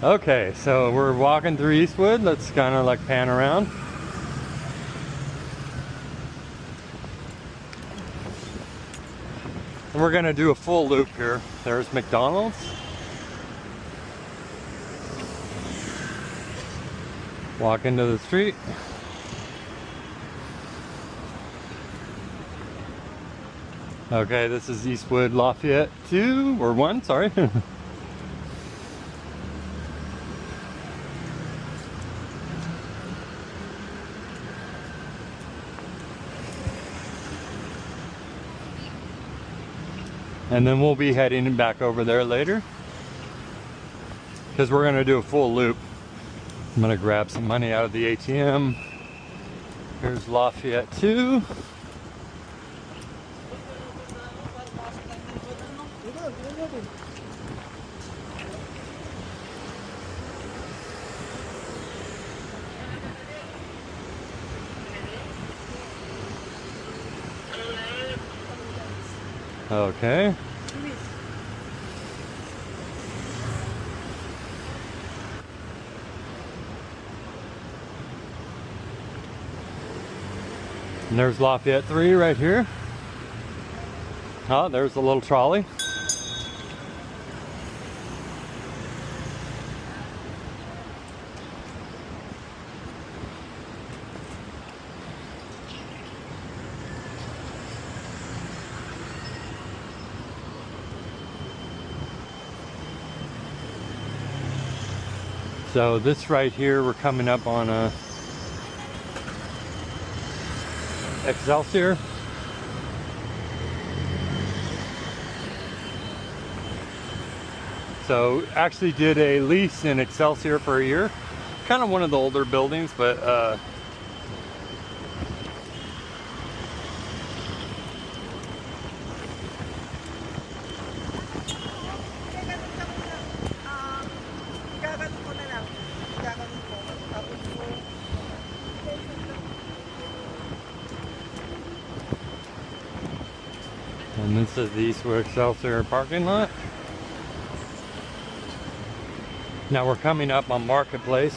Okay, so we're walking through Eastwood. Let's kind of like pan around. And we're gonna do a full loop here. There's McDonald's. Walk into the street. Okay, this is Eastwood Lafayette 2 or 1, sorry. And then we'll be heading back over there later because we're going to do a full loop. I'm going to grab some money out of the ATM. Here's Lafayette 2. Okay. And there's Lafayette 3 right here. Oh, there's the little trolley. So this right here, we're coming up on a Excelsior. So actually did a lease in Excelsior for a year. Kind of one of the older buildings, but and this is the Eastwood Excelsior parking lot. Now we're coming up on Marketplace.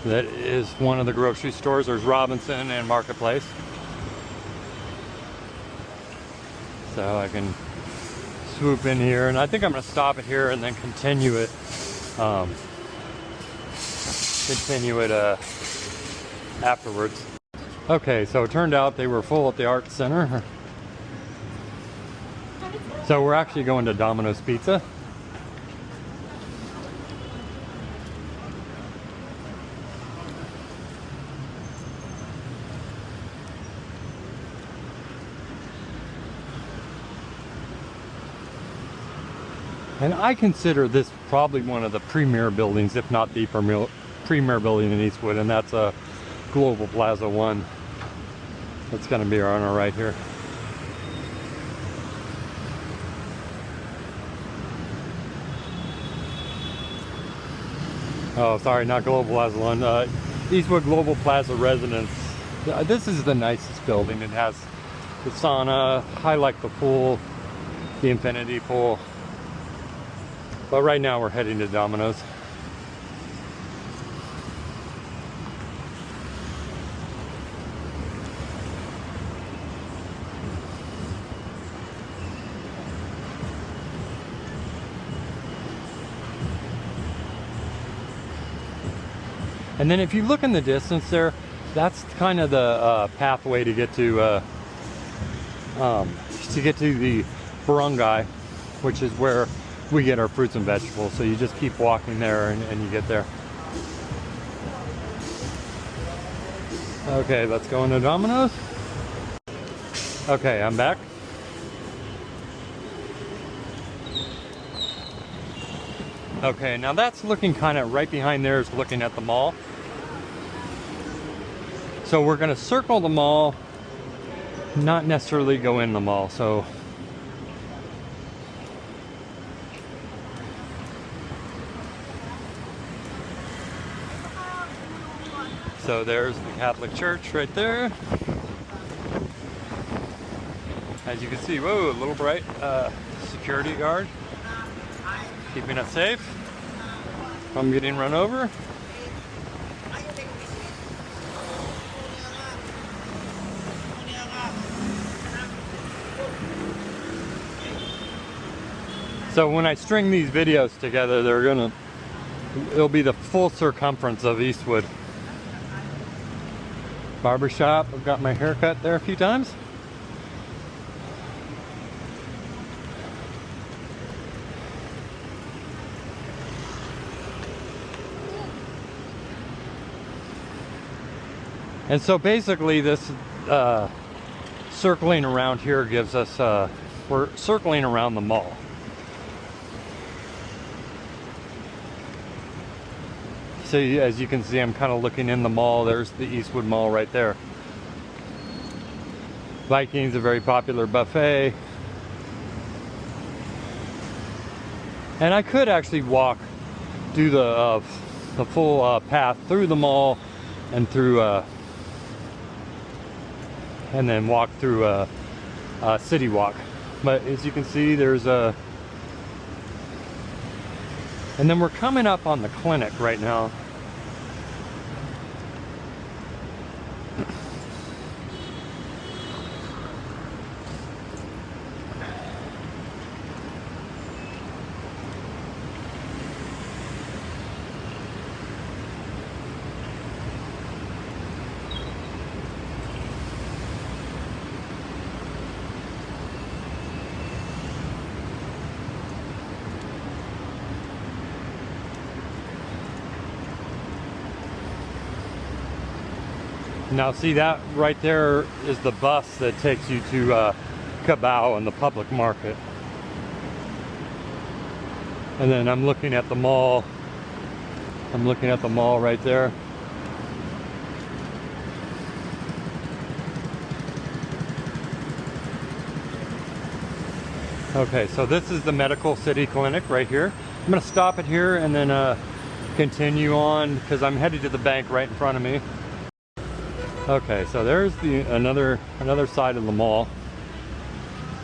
That is one of the grocery stores. There's Robinson and Marketplace. So I can swoop in here, and I think I'm going to stop it here and then continue it. Afterwards. Okay, so it turned out they were full at the Art Center. So we're actually going to Domino's Pizza. And I consider this probably one of the premier buildings, if not the premier building in Eastwood, and that's a Global Plaza 1. That's going to be on our right here. Oh, sorry, not Global Plaza 1. Eastwood Global Plaza Residence. This is the nicest building. It has the sauna. I like the pool, the infinity pool. But right now we're heading to Domino's. And then if you look in the distance there, that's kind of the pathway to get to the barangay, which is where we get our fruits and vegetables. So you just keep walking there and you get there. Okay, let's go into Domino's. Okay, I'm back. Okay, now that's looking kind of right behind there is looking at the mall. So we're going to circle the mall, not necessarily go in the mall. So there's the Catholic Church right there. As you can see, whoa, a little bright security guard. keeping us safe from getting run over. So when I string these videos together, it'll be the full circumference of Eastwood. Barbershop, I've got my hair cut there a few times. And so basically this circling around here gives us, we're circling around the mall. So as you can see, I'm kind of looking in the mall. There's the Eastwood Mall right there. Viking's a very popular buffet. And I could actually do the full path through the mall and through, and then walk through City Walk. But as you can see, there's a, and then we're coming up on the clinic right now. Now see, that right there is the bus that takes you to Cabao and the public market. And then I'm looking at the mall. I'm looking at the mall right there. Okay, so this is the Medical City Clinic right here. I'm gonna stop it here and then continue on because I'm headed to the bank right in front of me. Okay, so there's another side of the mall,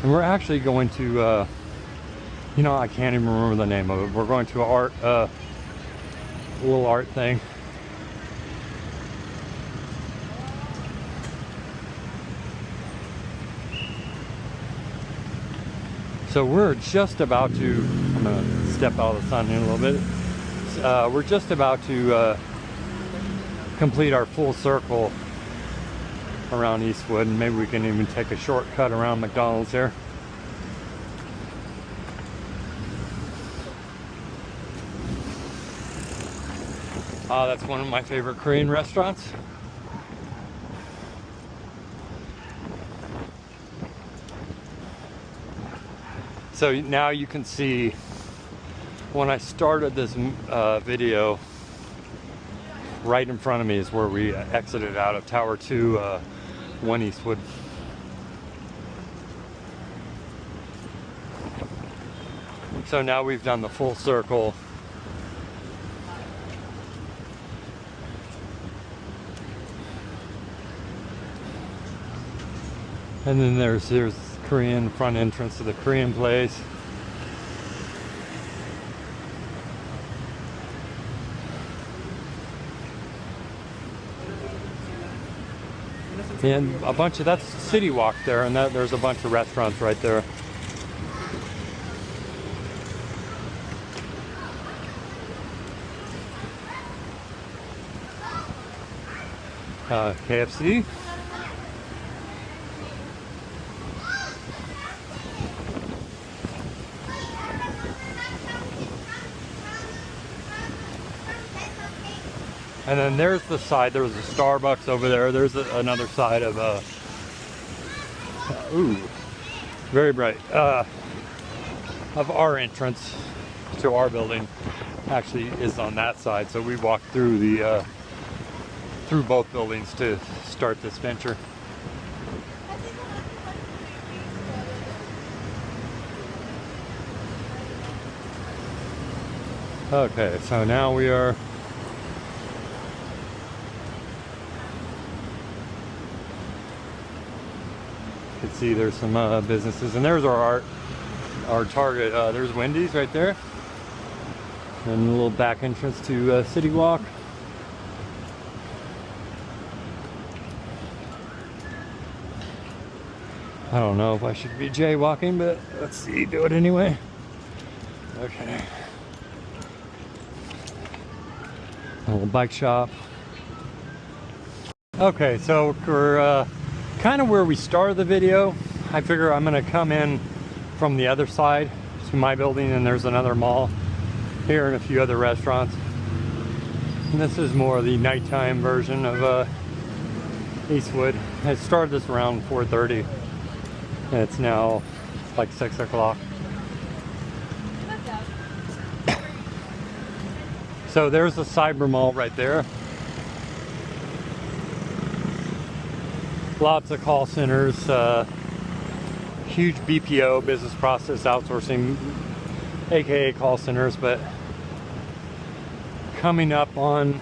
and we're actually going to, you know, I can't even remember the name of it. We're going to a little art thing. So we're just about to, I'm gonna step out of the sun here a little bit. We're just about to complete our full circle around Eastwood, and maybe we can even take a shortcut around McDonald's here. That's one of my favorite Korean restaurants. So now you can see when I started this video, right in front of me is where we exited out of Tower 2, 1 Eastwood. So now we've done the full circle. And then there's Korean front entrance to the Korean place. And a bunch of, that's City Walk there, and there's a bunch of restaurants right there. KFC. And then there's the side, there was a Starbucks over there. There's another side of, ooh, very bright, of our entrance to our building actually is on that side. So we walked through through both buildings to start this venture. Okay, so now we are you can see there's some businesses, and there's our Target. There's Wendy's right there. And a little back entrance to City Walk. I don't know if I should be jaywalking, but let's see, do it anyway. Okay. A little bike shop. Okay, so we're kind of where we started the video. I figure I'm gonna come in from the other side to my building, and there's another mall here and a few other restaurants. And this is more the nighttime version of Eastwood. I started this around 4:30. And it's now like 6 o'clock. So there's the cyber mall right there. Lots of call centers, huge BPO, business process outsourcing, aka call centers. But coming up on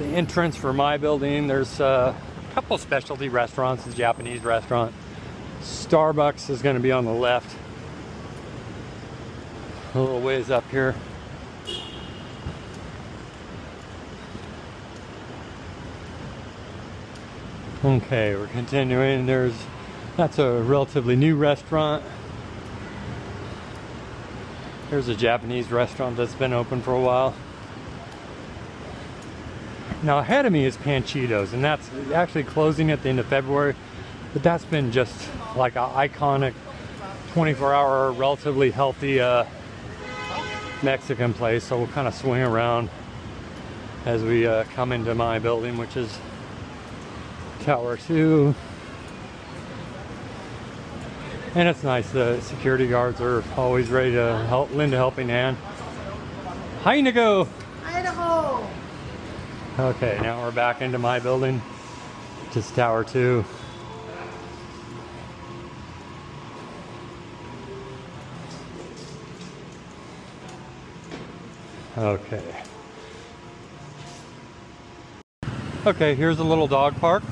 the entrance for my building, there's a couple specialty restaurants, a Japanese restaurant. Starbucks is going to be on the left, a little ways up here. Okay, we're continuing. That's a relatively new restaurant. There's a Japanese restaurant that's been open for a while. Now ahead of me is Panchitos, and that's actually closing at the end of February. But that's been just like an iconic 24-hour, relatively healthy Mexican place. So we'll kind of swing around as we come into my building, which is Tower 2. And it's nice. The security guards are always ready to lend a helping hand. Hi, Nico. Idaho. Okay, now we're back into my building, which is Tower 2. Okay. Okay, here's a little dog park.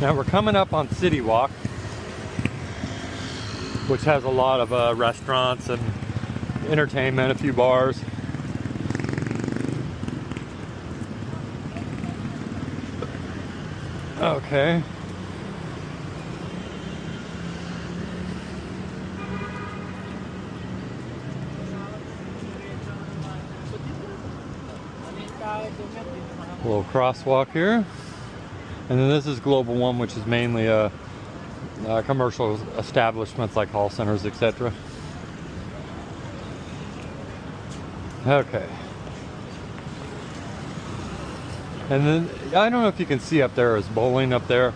Now we're coming up on City Walk, which has a lot of restaurants and entertainment, a few bars. Okay. A little crosswalk here, and then this is Global One, which is mainly commercial establishments like call centers, etc. Okay, and then I don't know if you can see up there is bowling up there.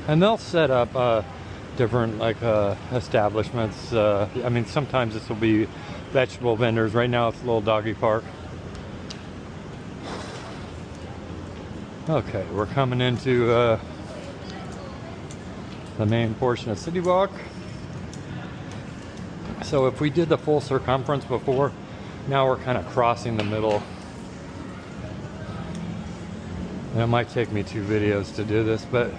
And they'll set up different establishments. I mean, sometimes this will be vegetable vendors. Right now it's a little doggy park. Okay, we're coming into the main portion of City Walk. So if we did the full circumference before, now we're kind of crossing the middle. And it might take me 2 videos to do this, but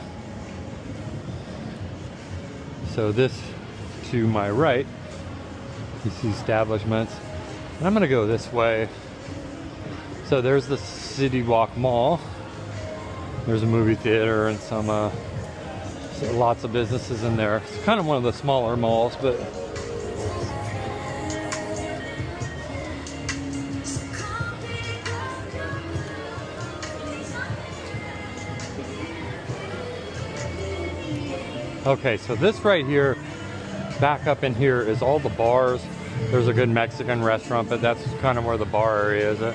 so this to my right, you see establishments, and I'm gonna go this way. So there's the City Walk Mall. There's a movie theater and some lots of businesses in there. It's kind of one of the smaller malls, but okay, so this right here, back up in here, is all the bars. There's a good Mexican restaurant, but that's kind of where the bar area is at.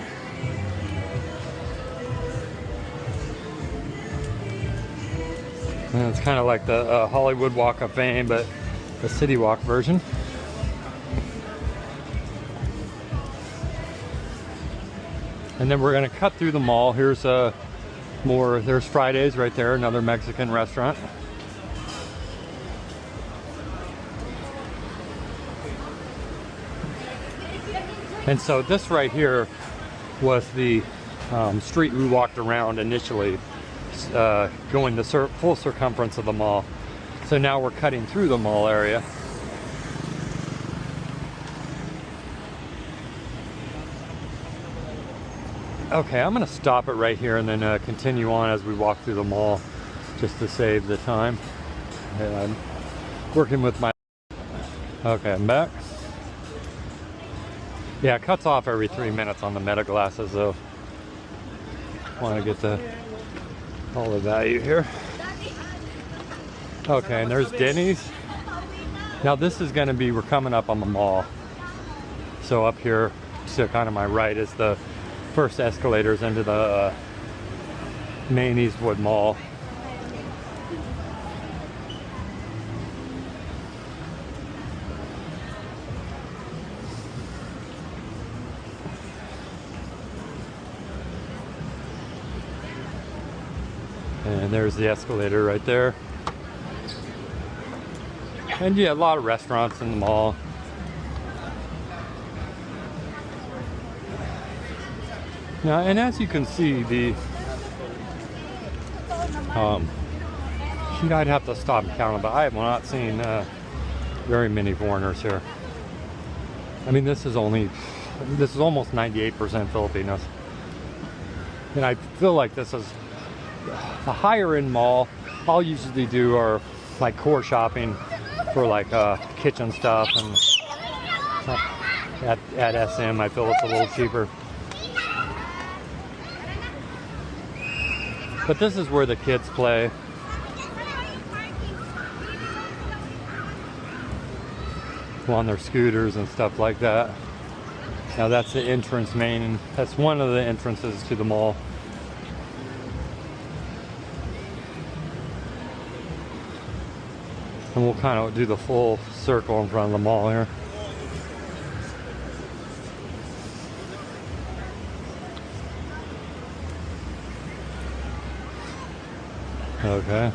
And it's kind of like the Hollywood Walk of Fame, but the City Walk version. And then we're gonna cut through the mall. Here's there's Fridays right there, another Mexican restaurant. And so this right here was the street we walked around initially going the full circumference of the mall. So now we're cutting through the mall area. Okay, I'm gonna stop it right here and then continue on as we walk through the mall, just to save the time. And I'm working with my... Okay, I'm back. Yeah, it cuts off every 3 minutes on the Meta glasses, though. Want to get all the value here. Okay, and there's Denny's. Now this is going to be, we're coming up on the mall. So up here, to kind of my right, is the first escalators into the main Eastwood Mall. And there's the escalator right there. And yeah, a lot of restaurants in the mall. Now, and as you can see, I'd have to stop and count them, but I have not seen very many foreigners here. I mean, this is almost 98% Filipinos. And I feel like this is a higher end mall. All usually do are like core shopping for like kitchen stuff, and at SM I feel it's a little cheaper. But this is where the kids play. On their scooters and stuff like that. Now that's the entrance that's one of the entrances to the mall. And we'll kind of do the full circle in front of the mall here. Okay.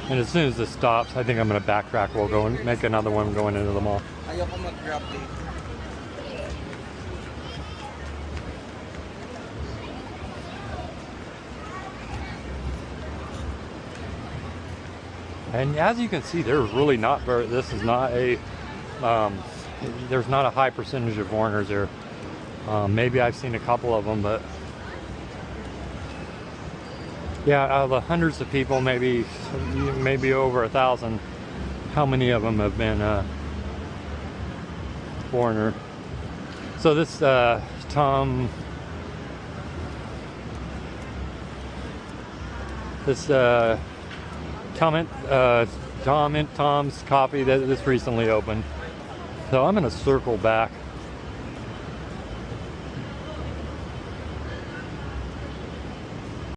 And as soon as this stops, I think I'm going to backtrack. We'll go and make another one going into the mall. Ayoko mag-grab dito. And as you can see, there's really not very, this is not a, there's not a high percentage of foreigners here. Maybe I've seen a couple of them, but yeah, out of the hundreds of people, maybe over 1,000, how many of them have been foreigner? So this Tom's Coffee that this recently opened. So I'm going to circle back